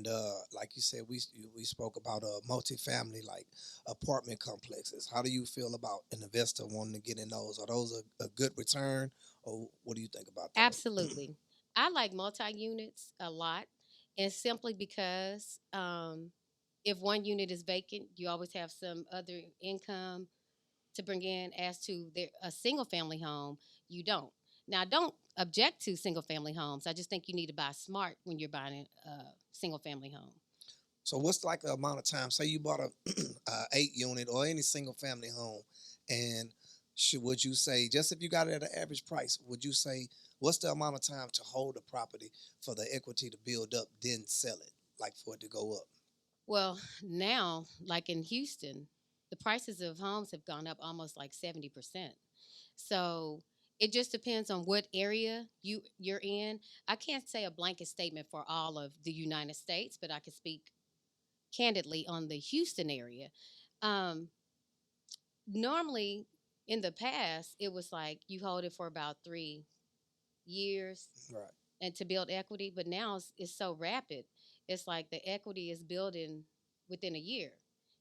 And like you said, we spoke about multifamily, like apartment complexes. How do you feel about an investor wanting to get in those? Are those a good return, or what do you think about those? Absolutely. I like multi units a lot, and simply because if one unit is vacant, you always have some other income to bring in. As to a single family home, you don't. Now, I don't object to single family homes. I just think you need to buy smart when you're buying a single family home. So what's like the amount of time? Say you bought a 8 unit or any single family home, and would you say, just if you got it at an average price, would you say what's the amount of time to hold the property for the equity to build up, then sell it, like for it to go up? Well, now, like in Houston, the prices of homes have gone up almost like 70%. So it just depends on what area you're in. I can't say a blanket statement for all of the United States, but I can speak candidly on the Houston area. Um, Normally, in the past, it was like you hold it for about 3 years Right. and to build equity, but now it's so rapid. It's like the equity is building within a year.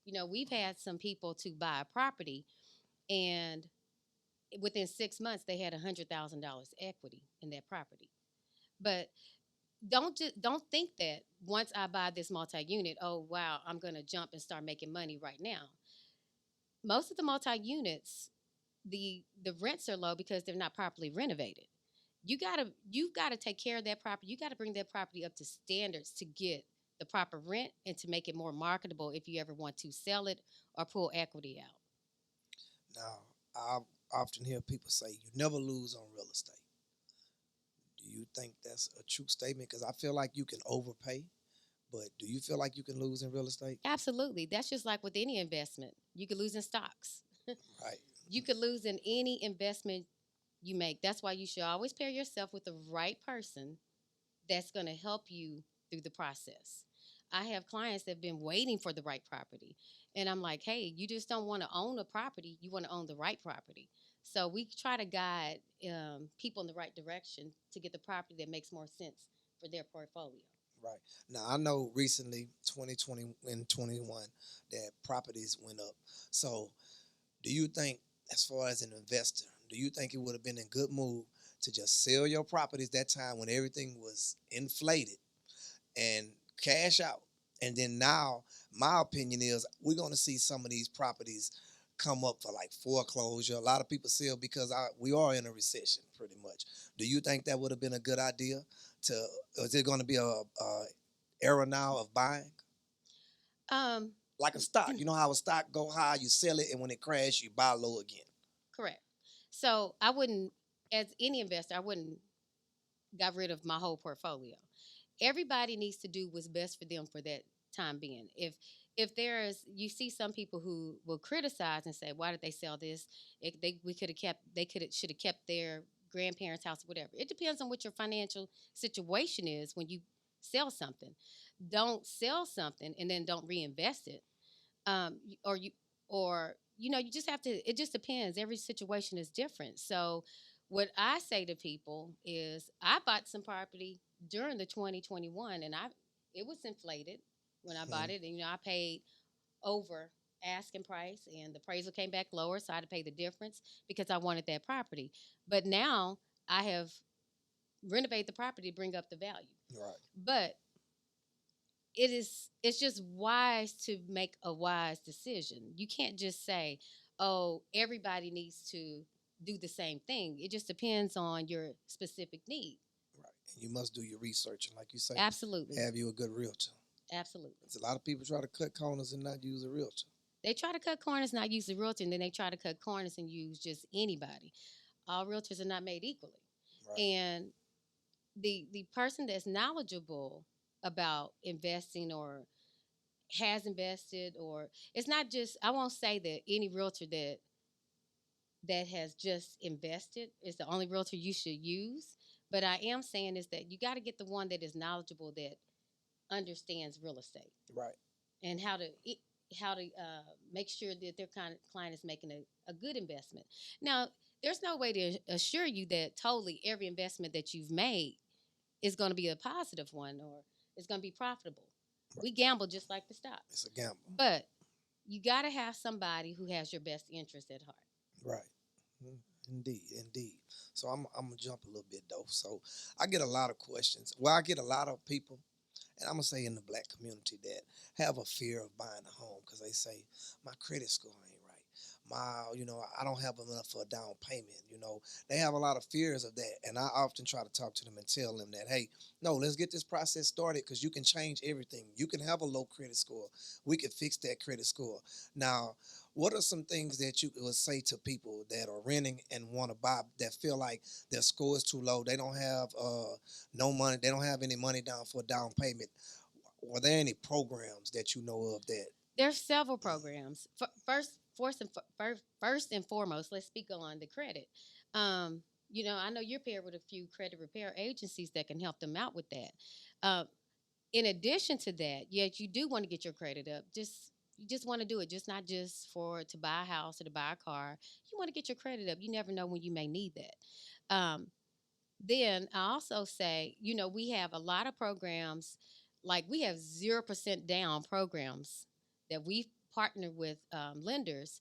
We've had some people to buy a property, and within 6 months they had $100,000 equity in that property. But don't think that once I buy this multi-unit, oh wow, I'm gonna jump and start making money right now. Most of the multi-units, the rents are low because they're not properly renovated. You've got to take care of that property. You got to bring that property up to standards to get the proper rent and to make it more marketable if you ever want to sell it or pull equity out. Now, I often hear people say you never lose on real estate. Do you think that's a true statement? Because I feel like you can overpay, but do you feel like you can lose in real estate? Absolutely. That's just like with any investment. You could lose in stocks. Right. You could lose in any investment you make. That's why you should always pair yourself with the right person that's going to help you through the process. I have clients that have been waiting for the right property. And I'm like, hey, you just don't want to own a property. You want to own the right property. So we try to guide people in the right direction to get the property that makes more sense for their portfolio. Right. Now I know recently, 2020 and 21, that properties went up. So, do you think, as far as an investor, do you think it would have been a good move to just sell your properties that time when everything was inflated and cash out? And then now, my opinion is we're going to see some of these properties come up for like foreclosure. A lot of people sell because we are in a recession, pretty much. Do you think that would have been a good idea? To Is it going to be a era now of buying Um, like a stock? You know how a stock go high, you sell it, and when it crash, you buy low again. Correct. So I wouldn't, as any investor, I wouldn't got rid of my whole portfolio. Everybody needs to do what's best for them for that time being. If there's you see some people who will criticize and say, why did they sell this? We could have kept they could should have kept their grandparents' house, whatever. It depends on what your financial situation is when you sell something. Don't sell something and then don't reinvest it. Or you just have to. It just depends. Every situation is different. So what I say to people is I bought some property during the 2021, and I it was inflated when I Hmm. bought it, and I paid over asking price, and the appraisal came back lower, so I had to pay the difference because I wanted that property. But now I have renovated the property to bring up the value. Right. But it's just wise to make a wise decision. You can't just say, "Oh, everybody needs to do the same thing." It just depends on your specific need. Right. And you must do your research, and like you say, Absolutely. have you a good realtor. Absolutely. 'Cause a lot of people try to cut corners and not use a realtor. They try to cut corners, not use the realtor, and then they try to cut corners and use just anybody. All realtors are not made equally. Right. And the person that's knowledgeable about investing or has invested, or it's not just, I won't say that any realtor that has just invested is the only realtor you should use, but I am saying is that you got to get the one that is knowledgeable, that understands real estate, Right. and how to make sure that their client is making a good investment. Now, there's no way to assure you that totally every investment that you've made is going to be a positive one or it's going to be profitable. We gamble just like the stock. It's a gamble. But you got to have somebody who has your best interest at heart. Right. Mm, indeed, indeed. So I'm gonna jump a little bit though. So I get a lot of questions. Well, I get a lot of people, and I'm gonna say in the black community that have a fear of buying a home because they say my credit score ain't right. I don't have enough for a down payment. They have a lot of fears of that, and I often try to talk to them and tell them that, hey, no, let's get this process started because you can change everything. You can have a low credit score. We can fix that credit score. Now, what are some things that you would say to people that are renting and want to buy that feel like their score is too low? They don't have no money. They don't have any money down for a down payment. Were there any programs that you know of that? There's several programs. First and foremost, let's speak on the credit. I know you're paired with a few credit repair agencies that can help them out with that. Uh, in addition to that, yes, you do want to get your credit up. You just want to do it, just not just for to buy a house or to buy a car. You want to get your credit up. You never know when you may need that. Then I also say, we have a lot of programs, like we have 0% down programs that we partner with lenders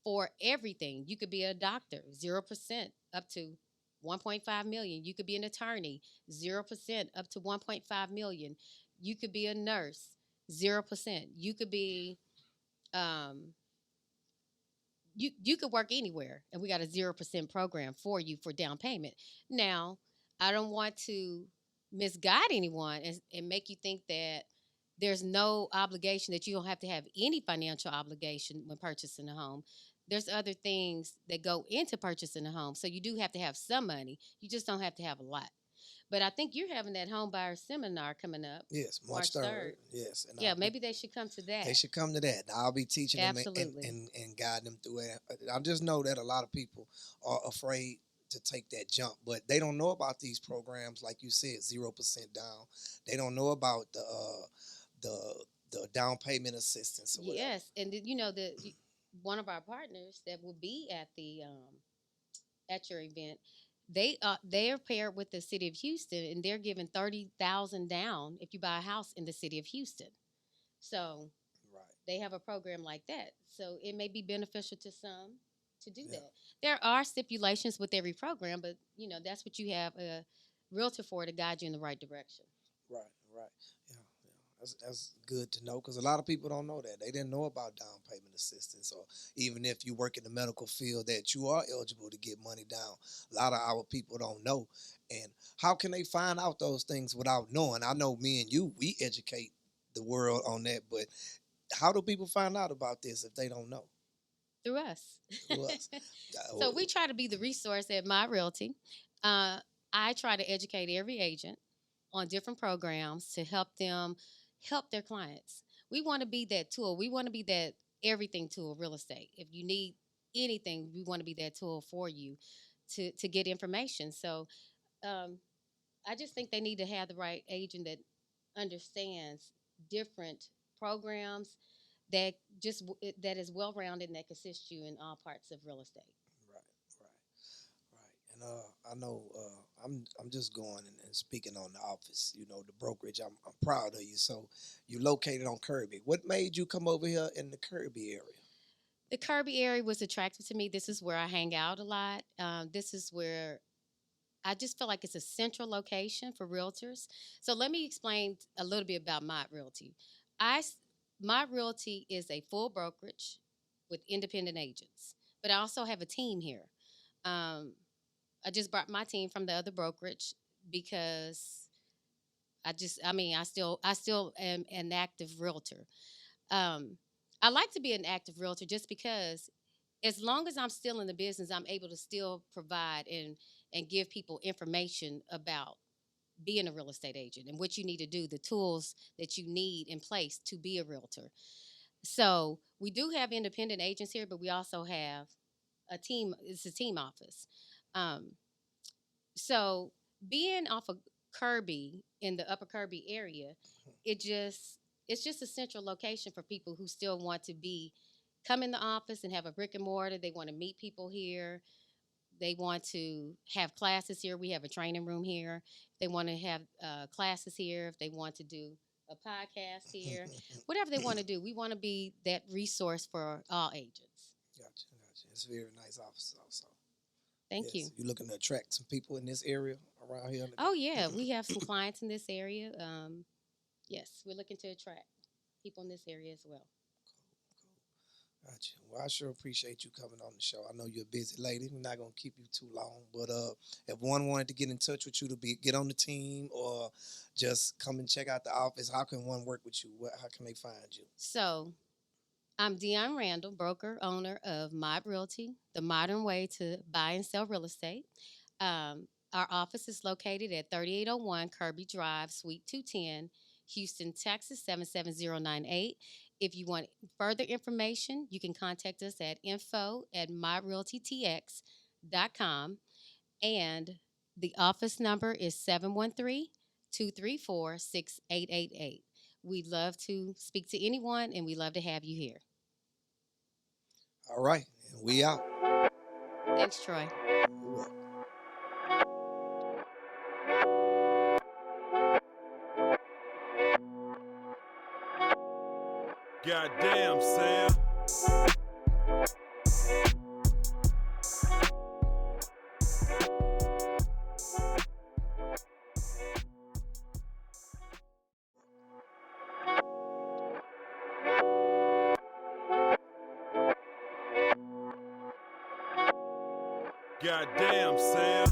for everything. You could be a doctor, 0% up to 1.5 million. You could be an attorney, 0% up to 1.5 million. You could be a nurse, 0%. You could be um, you could work anywhere, and we got a 0% program for you for down payment. Now, I don't want to misguide anyone and make you think that there's no obligation, that you don't have to have any financial obligation when purchasing a home. There's other things that go into purchasing a home, so you do have to have some money. You just don't have to have a lot. But I think you're having that home buyer seminar coming up Yes, March March 3rd. 3rd. Yes, and Yeah, maybe they should come to they that. should come to that. I'll be teaching them Absolutely. and guiding them through it. I just know that a lot of people are afraid to take that jump, but they don't know about these programs, like you said, 0% down. They don't know about the the down payment assistance or whatever. Yes, and one of our partners that will be at your event, they are paired with the city of Houston, and they're giving 30,000 down if you buy a house in the city of Houston. So Right. they have a program like that. So it may be beneficial to some to do Yeah. that. There are stipulations with every program, but that's what you have a realtor for, to guide you in the right direction. Right. Right. Yeah. Yeah. That's good to know because a lot of people don't know that. They didn't know about down payment assistance, or even if you work in the medical field, that you are eligible to get money down. A lot of our people don't know. And how can they find out those things without knowing? I know me and you, we educate the world on that, but how do people find out about this if they don't know? Through us. Through us. So we try to be the resource at My Realty. Uh, I try to educate every agent on different programs to help them help their clients. We want to be that tool. We want to be that everything tool real estate. If you need anything, we want to be that tool for you to get information. So um, I just think they need to have the right agent that understands different programs, that that is well rounded and that can assist you in all parts of real estate. Right, right, right. And I know I'm just going and speaking on the office. The brokerage. I'm proud of you. So you located on Kirby. What made you come over here in the Kirby area? The Kirby area was attractive to me. This is where I hang out a lot. This is where I just feel like it's a central location for realtors. So let me explain a little bit about my realty. I s- my realty is a full brokerage with independent agents, but I also have a team here. Um, I just brought my team from the other brokerage because I still am an active realtor. Um, I like to be an active realtor just because as long as I'm still in the business, I'm able to still provide and give people information about being a real estate agent and what you need to do, the tools that you need in place to be a realtor. So we do have independent agents here, but we also have a team. It's a team office. Um, so being off of Kirby in the Upper Kirby area, it just it's just a central location for people who still want to be come in the office and have a brick and mortar. They want to meet people here. They want to have classes here. We have a training room here. They want to have classes here. If they want to do a podcast here, whatever they want to do. We want to be that resource for all agents. Gotcha, gotcha. It's a very nice office also. Thank Yes. you. You looking to attract some people in this area around here? Oh yeah, we have some clients in this area. Yes, we're looking to attract people in this area as well. Gotcha. Well, I sure appreciate you coming on the show. I know you're a busy lady. We're not gonna keep you too long, but if one wanted to get in touch with you to get on the team or just come and check out the office, how can one work with you? How can they find you? So I'm Dionne Randle, broker owner of Mod Realty, the modern way to buy and sell real estate. Our office is located at 3801 Kirby Drive, Suite 210, Houston, Texas 77098. If you want further information, you can contact us at info@myrealtytx.com. And the office number is 713-234-6888. We'd love to speak to anyone and we love to have you here. All right, and we out. Thanks, Troy. You're welcome. Goddamn, Sam. Goddamn, Sam.